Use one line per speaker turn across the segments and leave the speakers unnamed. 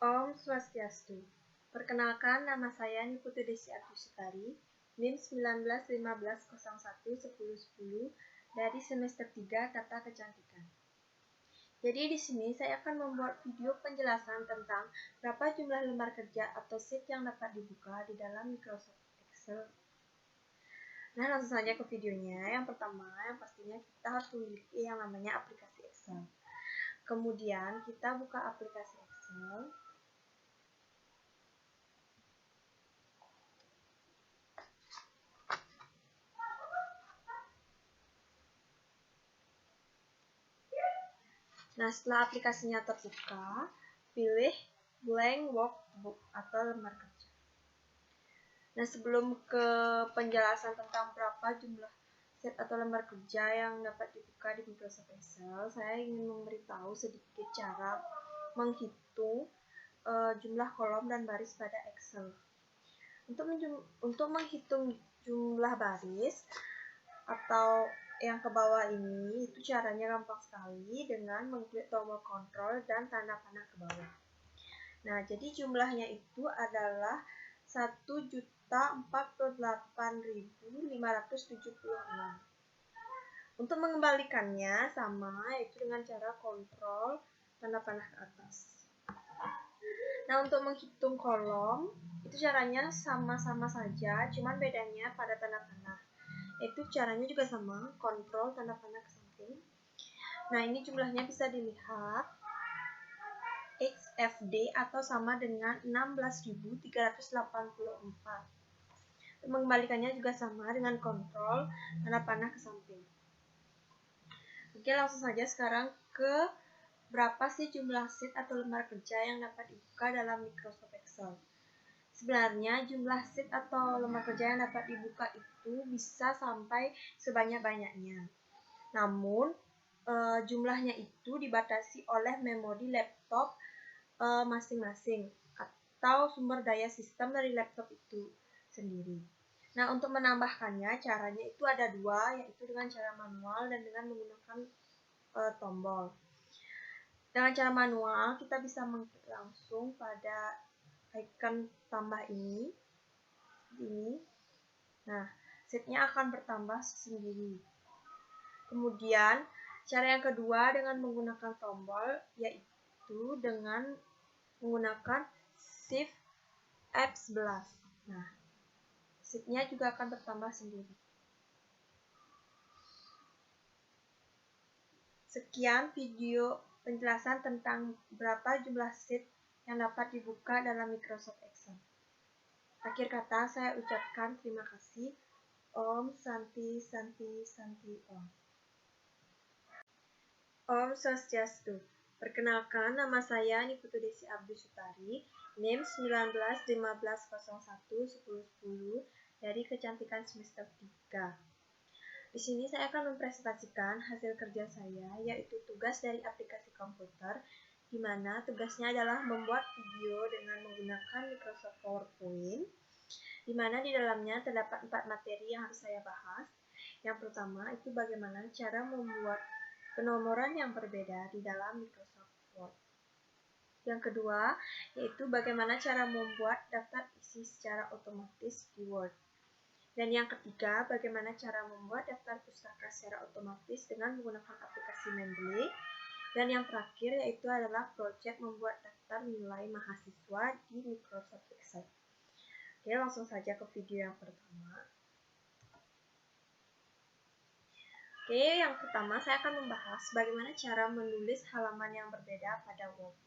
Om Swastiastu. Perkenalkan, nama saya Niputu Desi Abdusutari, NIM 1915011010 dari semester 3 Tata Kecantikan. Jadi di sini saya akan membuat video penjelasan tentang berapa jumlah lembar kerja atau sheet yang dapat dibuka di dalam Microsoft Excel. Nah, langsung saja ke videonya. Yang pertama, yang pastinya kita harus memiliki yang namanya aplikasi Excel. Kemudian kita buka aplikasi Excel. Nah, setelah aplikasinya terbuka, pilih blank workbook atau lembar kerja. Nah, sebelum ke penjelasan tentang berapa jumlah set atau lembar kerja yang dapat dibuka di Microsoft Excel, saya ingin memberitahu sedikit cara menghitung jumlah kolom dan baris pada Excel. Untuk menghitung jumlah baris atau yang ke bawah ini, itu caranya gampang sekali dengan mengklik tombol kontrol dan tanda panah ke bawah. Nah, jadi jumlahnya itu adalah 1.048.576. Untuk mengembalikannya sama, yaitu dengan cara kontrol tanda panah ke atas. Nah, untuk menghitung kolom, itu caranya sama-sama saja, cuman bedanya pada tanda panah. Itu caranya juga sama, kontrol tanda panah ke samping. Nah, ini jumlahnya bisa dilihat XFD atau sama dengan 16.384. Mengembalikannya juga sama dengan kontrol tanda panah ke samping. Oke, langsung saja sekarang ke berapa sih jumlah sheet atau lembar kerja yang dapat dibuka dalam Microsoft Excel. Sebenarnya jumlah sheet atau lembar kerja yang dapat dibuka itu bisa sampai sebanyak-banyaknya. Namun, jumlahnya itu dibatasi oleh memori laptop masing-masing atau sumber daya sistem dari laptop itu sendiri. Nah, untuk menambahkannya, caranya itu ada dua, yaitu dengan cara manual dan dengan menggunakan tombol. Dengan cara manual, kita bisa mengklik langsung pada icon tambah ini. Nah, sheet-nya akan bertambah sendiri. Kemudian, cara yang kedua dengan menggunakan tombol, yaitu dengan menggunakan Shift F11. Nah, sheet-nya juga akan bertambah sendiri. Sekian video penjelasan tentang berapa jumlah sheet yang dapat dibuka dalam Microsoft Excel. Akhir kata, saya ucapkan terima kasih. Om Santi Santi Santi Om. Om Swastiastu. Perkenalkan, nama saya Niputu Desi Abdusutari, NIM 1915011010 dari Kecantikan semester 3. Di sini saya akan mempresentasikan hasil kerja saya, yaitu tugas dari aplikasi komputer, di mana tugasnya adalah membuat video dengan menggunakan Microsoft PowerPoint, di mana di dalamnya terdapat 4 materi yang harus saya bahas. Yang pertama itu bagaimana cara membuat penomoran yang berbeda di dalam Microsoft Word. Yang kedua yaitu bagaimana cara membuat daftar isi secara otomatis di Word. Dan yang ketiga, bagaimana cara membuat daftar pustaka secara otomatis dengan menggunakan aplikasi Mendeley. Dan yang terakhir yaitu adalah proyek membuat daftar nilai mahasiswa di Microsoft Excel. Oke, langsung saja ke video yang pertama. Oke, yang pertama saya akan membahas bagaimana cara menulis halaman yang berbeda pada Word.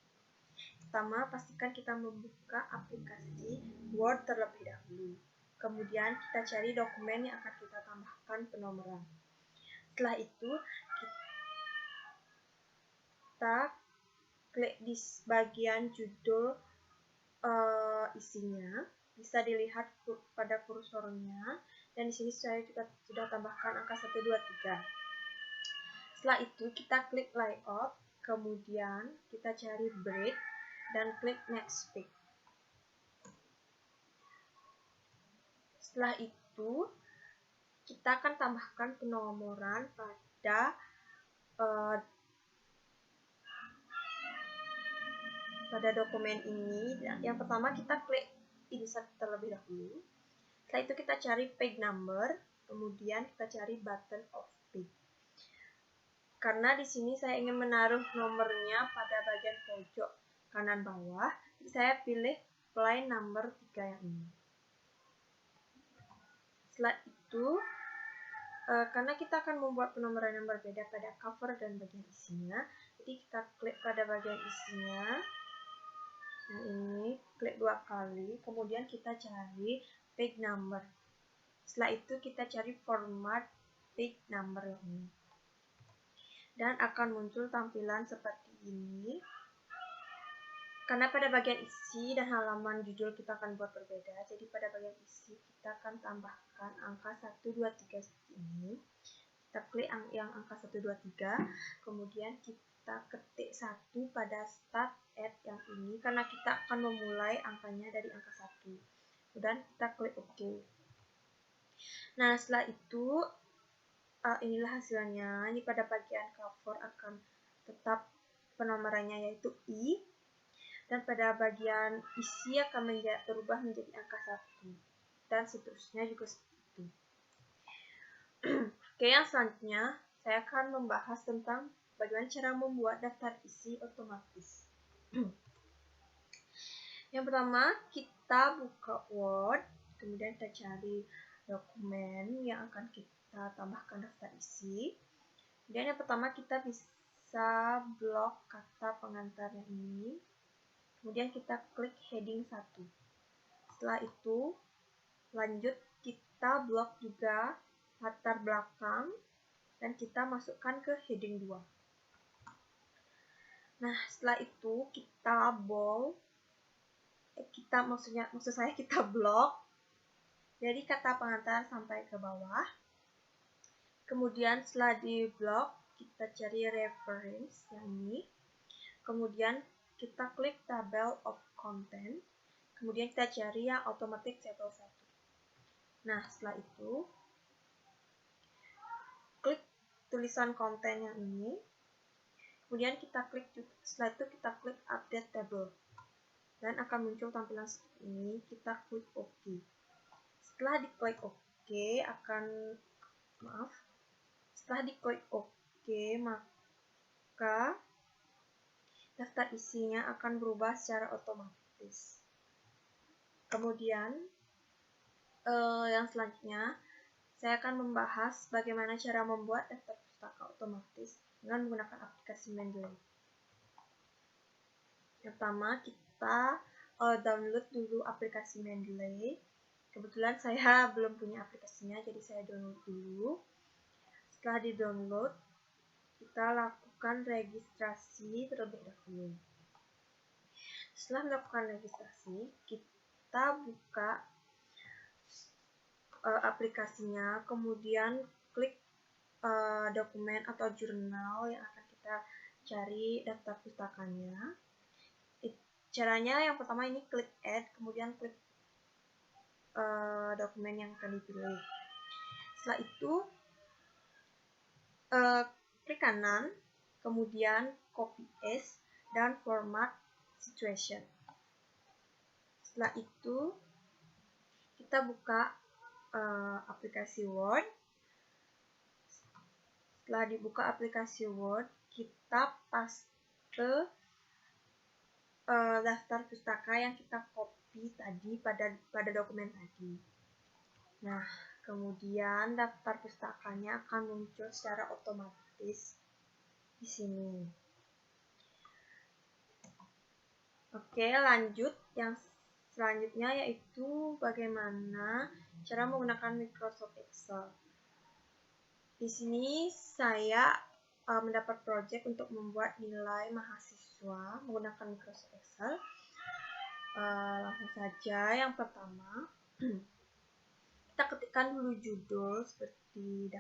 Pertama, pastikan kita membuka aplikasi Word terlebih dahulu. Kemudian kita cari dokumen yang akan kita tambahkan penomoran. Setelah itu, kita klik di bagian judul isinya. Bisa dilihat pada kursornya. Dan di sini saya juga sudah tambahkan angka 1, 2, 3. Setelah itu kita klik layout, kemudian kita cari break dan klik next page. Setelah itu kita akan tambahkan penomoran pada pada dokumen ini, yang pertama kita klik insert terlebih dahulu. Setelah itu kita cari page number, kemudian kita cari button of page. Karena di sini saya ingin menaruh nomornya pada bagian pojok kanan bawah, jadi saya pilih line number 3 yang ini. Setelah itu, karena kita akan membuat penomoran yang berbeda pada cover dan bagian isinya, jadi kita klik pada bagian isinya. Yang ini, klik 2 kali, kemudian kita cari page number. Setelah itu kita cari format page number yang ini. Dan akan muncul tampilan seperti ini. Karena pada bagian isi dan halaman judul kita akan buat berbeda, jadi pada bagian isi kita akan tambahkan angka 1, 2, 3 seperti ini. Kita klik yang angka 1, 2, 3, kemudian kita ketik 1 pada start at yang ini, karena kita akan memulai angkanya dari angka 1. Dan kita klik OK. Nah, setelah itu, inilah hasilnya. Ini pada bagian cover akan tetap penomorannya yaitu I, dan pada bagian isi akan berubah menjadi angka 1, dan seterusnya juga seperti itu. Oke, yang selanjutnya saya akan membahas tentang bagaimana cara membuat daftar isi otomatis. Yang pertama, kita buka Word, kemudian kita cari dokumen yang akan kita tambahkan daftar isi. Kemudian yang pertama kita bisa blok kata pengantar yang ini. Kemudian kita klik heading 1. Setelah itu, lanjut kita blok juga latar belakang dan kita masukkan ke heading 2. Nah, setelah itu kita bold, maksud saya kita blok dari kata pengantar sampai ke bawah. Kemudian setelah di blok, kita cari reference yang ini. Kemudian kita klik table of content. Kemudian kita cari yang automatic table 1. Nah, setelah itu klik tulisan konten yang ini. Kemudian kita klik, setelah itu kita klik update table. Dan akan muncul tampilan seperti ini. Kita klik OK. Setelah diklik OK, setelah diklik OK, maka daftar isinya akan berubah secara otomatis. Kemudian, yang selanjutnya, saya akan membahas bagaimana cara membuat daftar pustaka otomatis dengan menggunakan aplikasi Mendeley. Yang pertama, kita download dulu aplikasi Mendeley. Kebetulan saya belum punya aplikasinya, jadi saya download dulu. Setelah di-download, kita lakukan registrasi terlebih dahulu. Setelah melakukan registrasi, kita buka aplikasinya, kemudian klik dokumen atau jurnal yang akan kita cari daftar pustakanya. Caranya yang pertama ini klik add, kemudian klik dokumen yang akan dipilih. Setelah itu klik kanan, kemudian copy paste dan format situation. Setelah itu kita buka aplikasi Word. Setelah dibuka aplikasi Word, kita paste daftar pustaka yang kita copy tadi pada dokumen tadi. Nah, kemudian daftar pustakanya akan muncul secara otomatis di sini. Oke, lanjut. Yang selanjutnya yaitu bagaimana cara menggunakan Microsoft Excel. Di sini saya mendapat project untuk membuat nilai mahasiswa menggunakan Microsoft Excel. Langsung saja, yang pertama kita ketikkan dulu judul seperti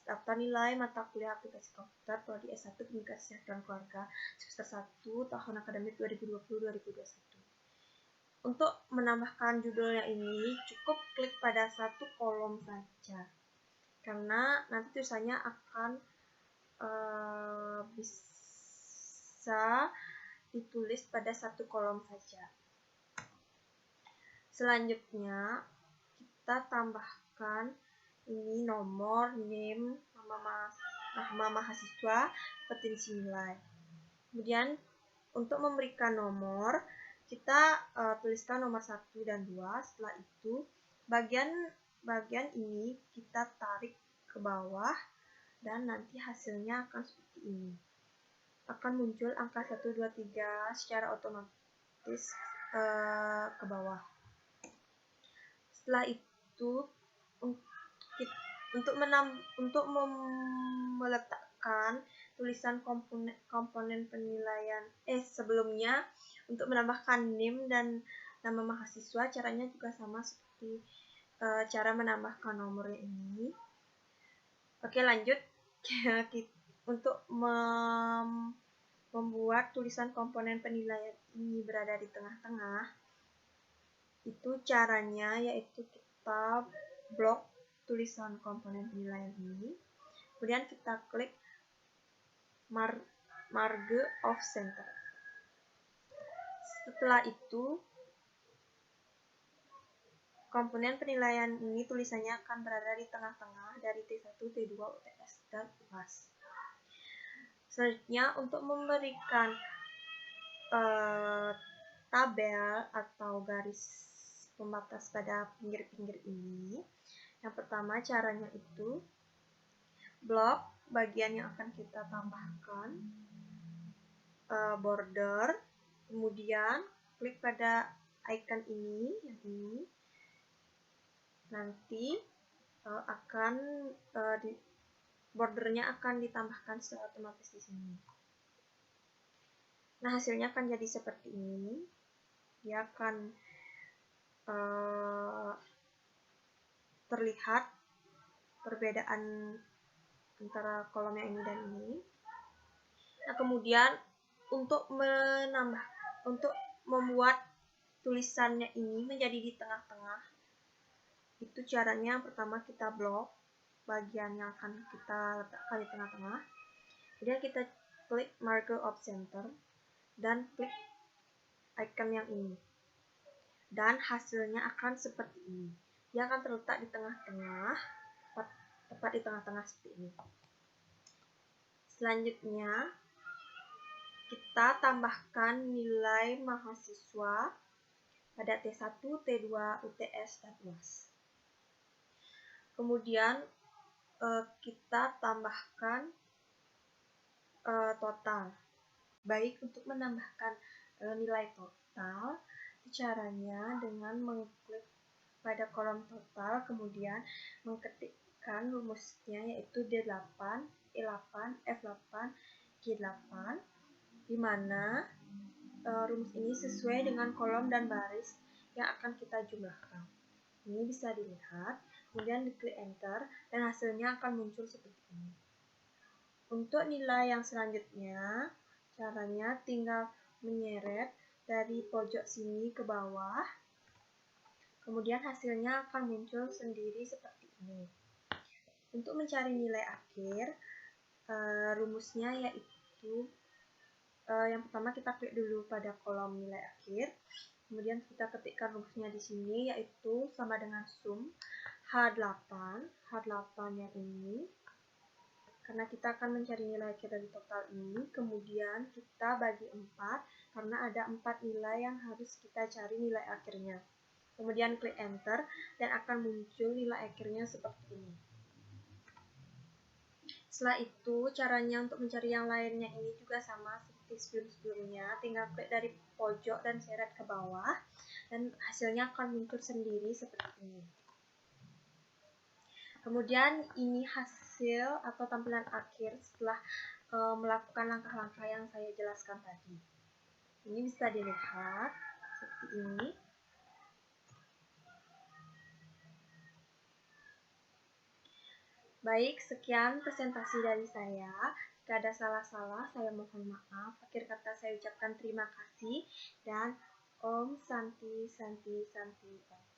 daftar nilai mata kuliah aplikasi komputer prodi S1 Pendidikan Kesejahteraan Keluarga semester 1 tahun akademik 2020-2021. Untuk menambahkan judulnya ini cukup klik pada satu kolom saja, karena nanti tulisannya akan bisa ditulis pada satu kolom saja. Selanjutnya kita tambahkan ini nomor, name, nama mahasiswa, petinsi nilai. Kemudian untuk memberikan nomor, kita tuliskan nomor 1 dan 2. Setelah itu bagian ini kita tarik ke bawah dan nanti hasilnya akan seperti ini. Akan muncul angka 1, 2, 3 secara otomatis ke bawah. Setelah itu untuk meletakkan tulisan komponen penilaian sebelumnya untuk menambahkan NIM dan nama mahasiswa, caranya juga sama seperti cara menambahkan nomornya ini. Oke, lanjut. Untuk membuat tulisan komponen penilaian ini berada di tengah-tengah, itu caranya yaitu kita blok tulisan komponen penilaian ini, kemudian kita klik marge of center. Setelah itu komponen penilaian ini tulisannya akan berada di tengah-tengah dari T1, T2, UTS, dan UAS. Selanjutnya untuk memberikan tabel atau garis pembatas pada pinggir-pinggir ini, yang pertama caranya itu blok bagian yang akan kita tambahkan border, kemudian klik pada icon ini, yang ini, nanti bordernya akan ditambahkan secara otomatis di sini. Nah, hasilnya akan jadi seperti ini. Dia akan terlihat perbedaan antara kolom yang ini dan ini. Nah, kemudian untuk membuat tulisannya ini menjadi di tengah-tengah, itu caranya yang pertama kita blok bagian yang akan kita letakkan di tengah-tengah. Kemudian kita klik marker of center dan klik icon yang ini. Dan hasilnya akan seperti ini. Dia akan terletak di tengah-tengah, tepat di tengah-tengah seperti ini. Selanjutnya, kita tambahkan nilai mahasiswa pada T1, T2, UTS, dan UAS. Kemudian kita tambahkan total. Baik, untuk menambahkan nilai total, caranya dengan mengklik pada kolom total, kemudian mengetikkan rumusnya yaitu D8, E8, F8, G8, di mana rumus ini sesuai dengan kolom dan baris yang akan kita jumlahkan. Ini bisa dilihat, kemudian diklik enter dan hasilnya akan muncul seperti ini. Untuk nilai yang selanjutnya, caranya tinggal menyeret dari pojok sini ke bawah, kemudian hasilnya akan muncul sendiri seperti ini. Untuk mencari nilai akhir, rumusnya yaitu yang pertama kita klik dulu pada kolom nilai akhir, kemudian kita ketikkan rumusnya di sini yaitu sama dengan sum H8 yang ini, karena kita akan mencari nilai akhir dari total ini, kemudian kita bagi 4 karena ada 4 nilai yang harus kita cari nilai akhirnya. Kemudian klik enter dan akan muncul nilai akhirnya seperti ini. Setelah itu, caranya untuk mencari yang lainnya ini juga sama seperti sebelum-sebelumnya. Tinggal klik dari pojok dan seret ke bawah, dan hasilnya akan muncul sendiri seperti ini. Kemudian ini hasil atau tampilan akhir setelah melakukan langkah-langkah yang saya jelaskan tadi. Ini bisa dilihat seperti ini. Baik, sekian presentasi dari saya. Jika ada salah-salah, saya mohon maaf. Akhir kata saya ucapkan terima kasih dan Om Santi Santi Santi Om.